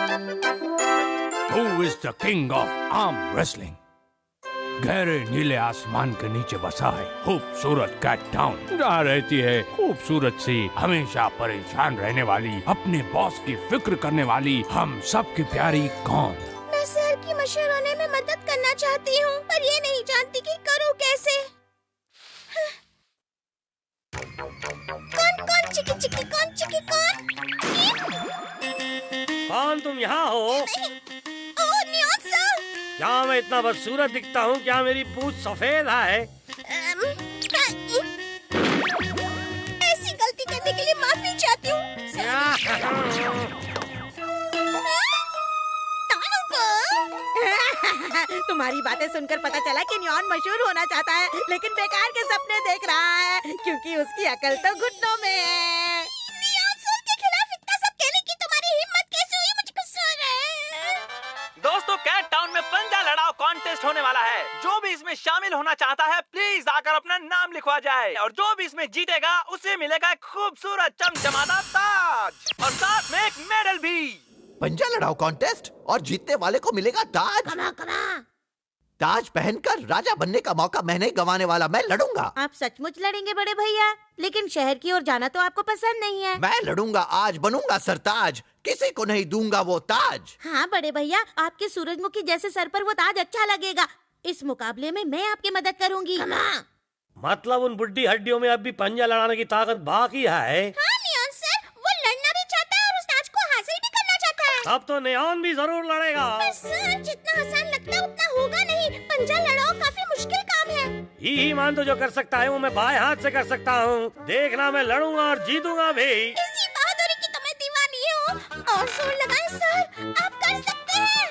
Who is the king of arm wrestling? गहरे नीले आसमान के नीचे बसा है खूबसूरत कैट टाउन, जहाँ रहती है खूबसूरत सी, हमेशा परेशान रहने वाली, अपने बॉस की फिक्र करने वाली, हम सब की प्यारी कौन? मैं सर की मशहूर होने में मदद करना चाहती हूँ, पर ये नहीं जानती कि करूँ कैसे। कौन कौन चिकी चिकी कौन चिकी कौन? कौन तुम यहाँ हो? ओह नियोन सर। क्या मैं इतना बदसूरत दिखता हूँ? क्या मेरी पूंछ सफेद है? ऐसी गलती करने के लिए माफी चाहती हूँ। तुम्हारी बातें सुनकर पता चला कि नियॉन मशहूर होना चाहता है, लेकिन बेकार के सपने देख रहा है, क्योंकि उसकी अकल तो घुटनों में है। नियॉन सर के खिलाफ इतना सब कहने की तुम्हारी हिम्मत कैसे हुई? मुझे गुस्सा आ रहा है। दोस्तों, कैट टाउन में पंजा लड़ाओ कॉन्टेस्ट होने वाला है। जो भी इसमें शामिल होना चाहता है, प्लीज आकर अपना नाम लिखवा जाए, और जो भी इसमें जीतेगा उसे मिलेगा एक खूबसूरत चमचमाता ताज, और साथ में एक मेडल भी। पंजा लड़ाओ कॉन्टेस्ट और जीतने वाले को मिलेगा ताज। कमा। ताज पहनकर राजा बनने का मौका मैं नहीं गंवाने वाला, मैं लड़ूंगा। आप सचमुच लड़ेंगे बड़े भैया? लेकिन शहर की ओर जाना तो आपको पसंद नहीं है। मैं लड़ूंगा, आज बनूंगा सरताज, किसी को नहीं दूंगा वो ताज। हाँ बड़े भैया, आपके सूरजमुखी जैसे सर पर वो ताज अच्छा लगेगा। इस मुकाबले में मैं आपकी मदद करूंगी। मतलब उन बुड्ढी हड्डियों में अब भी पंजा लड़ाने की ताकत बाकी है? हाँ नियॉन सर, वो लड़ना भी चाहता है और उस ताज को हासिल भी करना चाहता है। अब तो नियॉन भी जरूर लड़ेगा। पर सर, जितना आसान लगता है उतना होगा नहीं। पंजा लड़ाओ काफी मुश्किल काम है। ही मान तो जो कर सकता है वो मैं बाएं हाथ से कर सकता हूँ। देखना, मैं लड़ूंगा और जीतूंगा भी। इसी बहादुरी की तो मैं दीवानी हूँ। और जोर लगाएं सर, आप कर सकते हैं।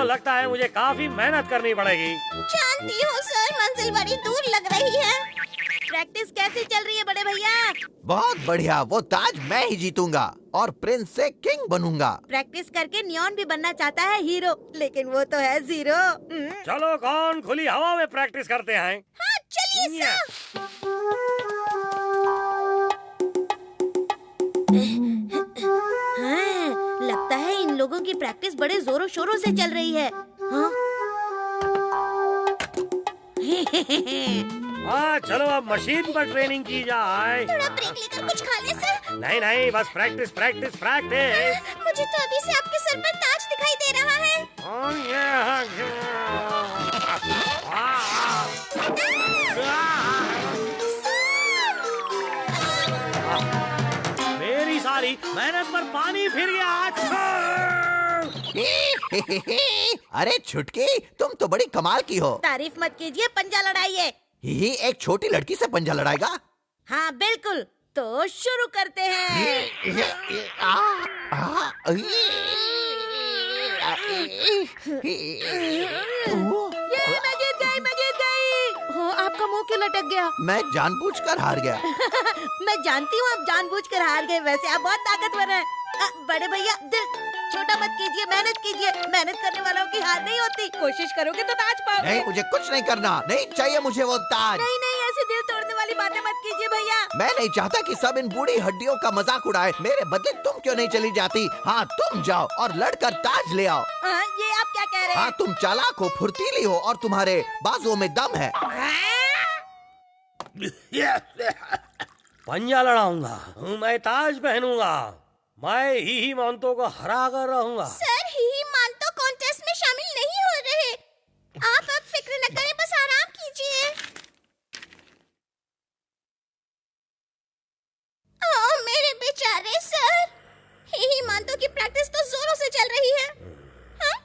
लगता है मुझे काफी मेहनत करनी पड़ेगी। जानती हूँ सर, मंजिल बड़ी दूर लग रही है। प्रैक्टिस कैसी चल रही है बड़े भैया? बहुत बढ़िया, वो ताज मैं ही जीतूंगा और प्रिंस से किंग बनूंगा। प्रैक्टिस करके नियॉन भी बनना चाहता है हीरो, लेकिन वो तो है जीरो। चलो कौन खुली हवा में प्रैक्टिस करते हैं? हाँ चलिए सर। हाँ, लगता है इन लोगों की प्रैक्टिस बड़े जोरों शोरों से चल रही है। हाँ? चलो अब मशीन पर ट्रेनिंग की जाए। थोड़ा ब्रेक लेकर कुछ खा ले सर। नहीं, बस प्रैक्टिस प्रैक्टिस प्रैक्टिस। मुझे तो अभी से आपके सर पर ताज दिखाई दे रहा है। मेरी सारी मेहनत पर पानी फिर गया। अरे छुटकी, तुम तो बड़ी कमाल की हो। तारीफ मत कीजिए, पंजा लड़ाइए। ही एक छोटी लड़की से पंजा लड़ाएगा? हाँ बिल्कुल, तो शुरू करते हैं। मैं जीत गई। हो, आपका मुंह क्यों लटक गया? मैं जानबूझकर हार गया। मैं जानती हूँ आप जानबूझकर हार गए, वैसे आप बहुत ताकतवर हैं। बड़े भैया, दिल छोटा मत कीजिए, मेहनत कीजिए। मेहनत करने वालों की हार नहीं होती। कोशिश करोगे तो ताज पाओगे। नहीं, मुझे कुछ नहीं करना, नहीं चाहिए मुझे वो ताज। नहीं, ऐसी दिल तोड़ने वाली बातें मत कीजिए भैया। मैं नहीं चाहता कि सब इन बूढ़ी हड्डियों का मजाक उड़ाए। मेरे बदले तुम क्यों नहीं चली जाती? हाँ, तुम जाओ और लड़कर ताज ले आओ। ये आप क्या कह रहे हैं? हाँ, तुम चालाक हो, फुर्तीली हो और तुम्हारे बाजुओं में दम है। पंजा लड़ाऊंगा, मैं ताज पहनूंगा, मैं ही मानतो को हरा कर रहूंगा। सर, ही मानतो कॉन्टेस्ट में शामिल नहीं हो रहे। आप अब फिक्र न करें, बस आराम कीजिए। ओह मेरे बेचारे सर, ही मानतो की प्रैक्टिस तो जोरों से चल रही है। हाँ?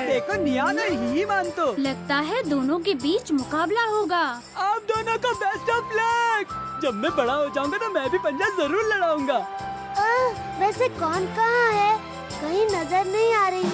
देखो नियॉन और ही मानतो। लगता है दोनों के बीच मुकाबला होगा। आप दोनों को बेस्ट ऑफ लक। जब मैं बड़ा हो जाऊंगा तो मैं भी पंजा जरूर लड़ाऊंगा। वैसे कौन कहाँ है? कहीं नजर नहीं आ रही।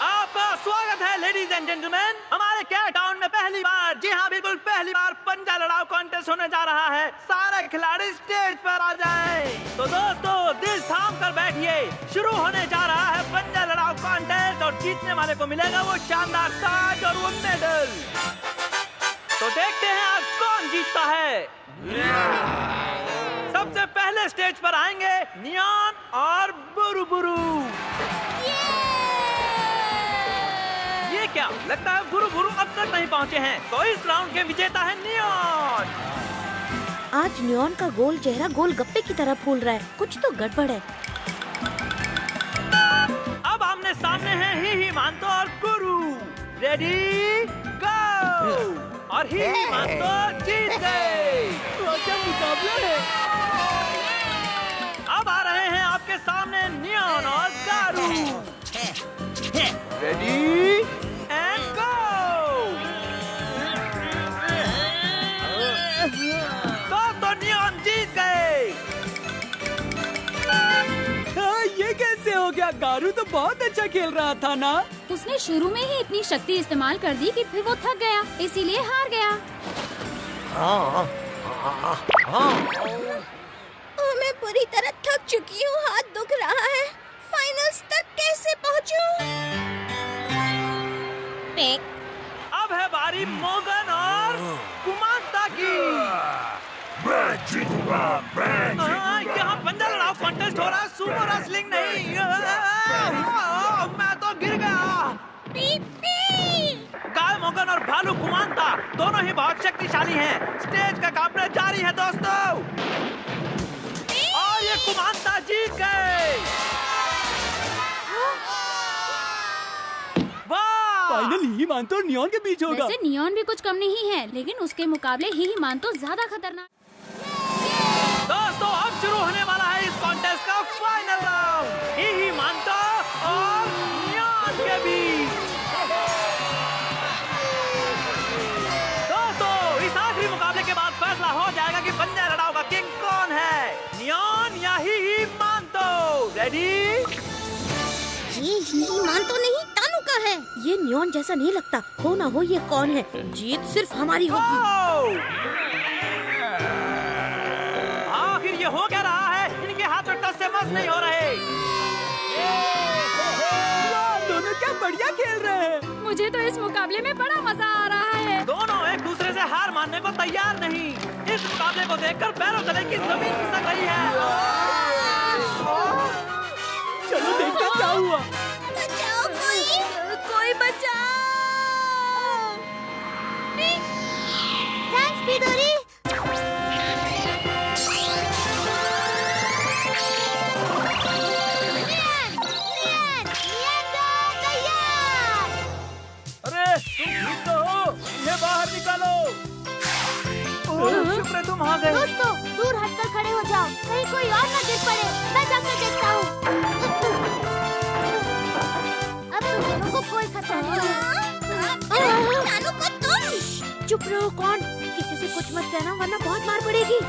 आपका स्वागत है लेडीज एंड जेंटलमैन। हमारे कैट टाउन में पहली बार जी हाँ, बिल्कुल पहली बार पंजा लड़ाओ कॉन्टेस्ट होने जा रहा है। सारे खिलाड़ी स्टेज पर आ जाएं। तो दोस्तों दिल थाम कर बैठिए, शुरू होने जा रहा है पंजा लड़ाओ कॉन्टेस्ट और जीतने वाले को मिलेगा वो शानदार ताज और वो मेडल। तो देखते हैं आज कौन जीतता है। सबसे पहले स्टेज पर आएंगे नियॉन और बुरु बुरु। ये क्या लगता है बुरु बुरु अब तक नहीं पहुंचे हैं, तो इस राउंड के विजेता है नियॉन। आज नियॉन का गोल चेहरा गोल गप्पे की तरह फूल रहा है, कुछ तो गड़बड़ है। अब आमने सामने हैं ही मानतो और गुरु। रेडी गो। और ही मानतो जीत गए। क्या मुकाबला है। अब आ रहे हैं आपके सामने नियॉन और गारू। Ready and go. तो नियॉन जीत गए। ये कैसे हो गया। गारू तो बहुत अच्छा खेल रहा था ना। उसने शुरू में ही इतनी शक्ति इस्तेमाल कर दी कि फिर वो थक गया, इसीलिए हार गया। मैं पूरी तरह थक चुकी हूँ, हाथ दुख रहा है। फाइनल्स तक कैसे पहुँचूं? अब है बारी मोगन और कुमांता की। मैं जीतूंगा, यहाँ पंजा लड़ाओ कॉन्टेस्ट हो रहा है, सुमो रेसलिंग नहीं। मैं तो गिर गया। गाय मोगन और भालू कुमांता दोनों ही बहुत शक्तिशाली हैं। स्टेज का कांपना जारी है दोस्तों। और ये कुमांता जीत गए। फाइनल ही मानतो और नियॉन के बीच होगा। वैसे नियॉन भी कुछ कम नहीं है, लेकिन उसके मुकाबले ही मानतो ज्यादा खतरनाक। दोस्तों अब शुरू होने वाला है इस कॉन्टेस्ट का फाइनल राउंड। ही मानतो और नियॉन के बीच। दोस्तों इस आखिरी मुकाबले के बाद फैसला हो जाएगा कि पंजा लड़ाओ का किंग कौन है, नियॉन या ही मानतो। रेडी। ये ही मानतो नहीं, तानु का है। ये नियॉन जैसा नहीं लगता। हो ना हो ये कौन है, जीत सिर्फ हमारी होगी। आखिर ये हो क्या रहा है। इनके हाथ में टस से मस नहीं हो रहे। दोनों क्या बढ़िया खेल रहे हैं। मुझे तो इस मुकाबले में बड़ा मजा आ रहा है। दोनों एक दूसरे से हार मानने को तैयार नहीं। इस मुकाबले को देखकर पैरों तले की जमीन खिसक रही है। चलो देखते क्या हुआ। बचाओ कोई बचाओ। थैंक्स पिदोरी। अरे तुम ठीक तो हो, इन्हें बाहर निकालो। शुक्र तुम आ गए। दोस्तों दूर हटकर खड़े हो जाओ, कहीं कोई और न गिर पड़े। मैं जाकर देखता हूँ। अब तुम दोनों को कोई खतरा नहीं। नानू को तुम चुप रहो। कौन? किसी से कुछ मत कहना वरना बहुत मार पड़ेगी।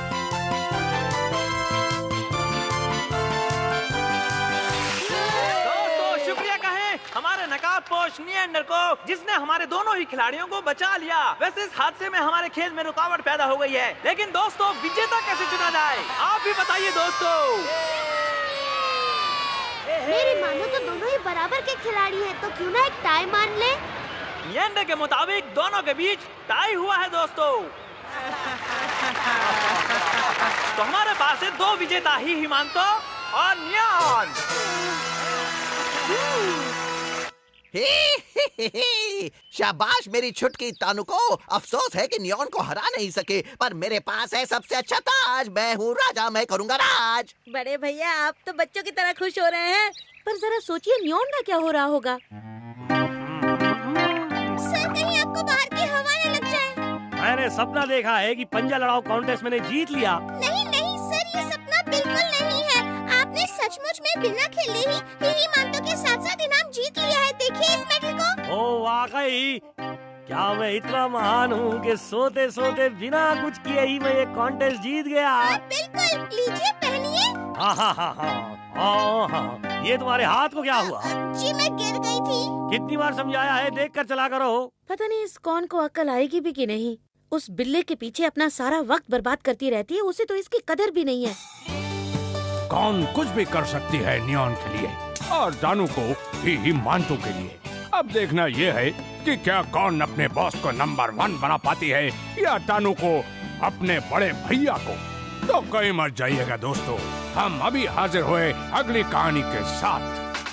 दोस्तों शुक्रिया कहें हमारे नकाबपोश नियंडर को, जिसने हमारे दोनों ही खिलाड़ियों को बचा लिया। वैसे इस हादसे में हमारे खेल में रुकावट पैदा हो गई है, लेकिन दोस्तों विजेता कैसे चुना जाए आप भी बताइए दोस्तों। मेरी मानो तो दोनों ही बराबर के खिलाड़ी हैं, तो क्यों ना एक टाई मान ले। नियंडर के मुताबिक दोनों के बीच टाई हुआ है दोस्तों। तो हमारे पास है दो विजेता ही मानतो और नियॉन। शाबाश मेरी छुटकी तानु को। अफसोस है कि नियॉन को हरा नहीं सके, पर मेरे पास है सबसे अच्छा ताज। मैं हूँ राजा, मैं करूँगा राज। बड़े भैया आप तो बच्चों की तरह खुश हो रहे हैं, पर जरा सोचिए नियॉन का क्या हो रहा होगा। सर कहीं आपको बाहर की हवा न लग जाए। मैंने सपना देखा है कि पंजा लड़ाओ कॉन्टेस्ट मैंने जीत लिया। नहीं नहीं सर, ये सपना बिल्कुल नहीं है। आपने सचमुच में बिना खेले ही मानतो के साथ साथ इनाम जीत लिया है। देखिए इस मेडल को। ओ वाकई, क्या मैं इतना महान हूँ कि सोते सोते बिना कुछ किए ही मैं ये कॉन्टेस्ट जीत गया। बिल्कुल, लीजिए पहनिए। हाँ हाँ हाँ हाँ हाँ, ये तुम्हारे हाथ को क्या हुआ? जी मैं गिर गई थी। कितनी बार समझाया है, देख कर चला करो। पता नहीं इस कौन को अक्ल आएगी भी कि नहीं। उस बिल्ले के पीछे अपना सारा वक्त बर्बाद करती रहती है, उसे तो इसकी कदर भी नहीं है। कौन कुछ भी कर सकती है नियॉन के लिए और दानू को ही मांटू के लिए। अब देखना ये है कि क्या कौन अपने बॉस को नंबर 1 बना पाती है या दानू को अपने बड़े भैया को। तो कहीं मत जाइएगा दोस्तों, हम अभी हाजिर हुए अगली कहानी के साथ।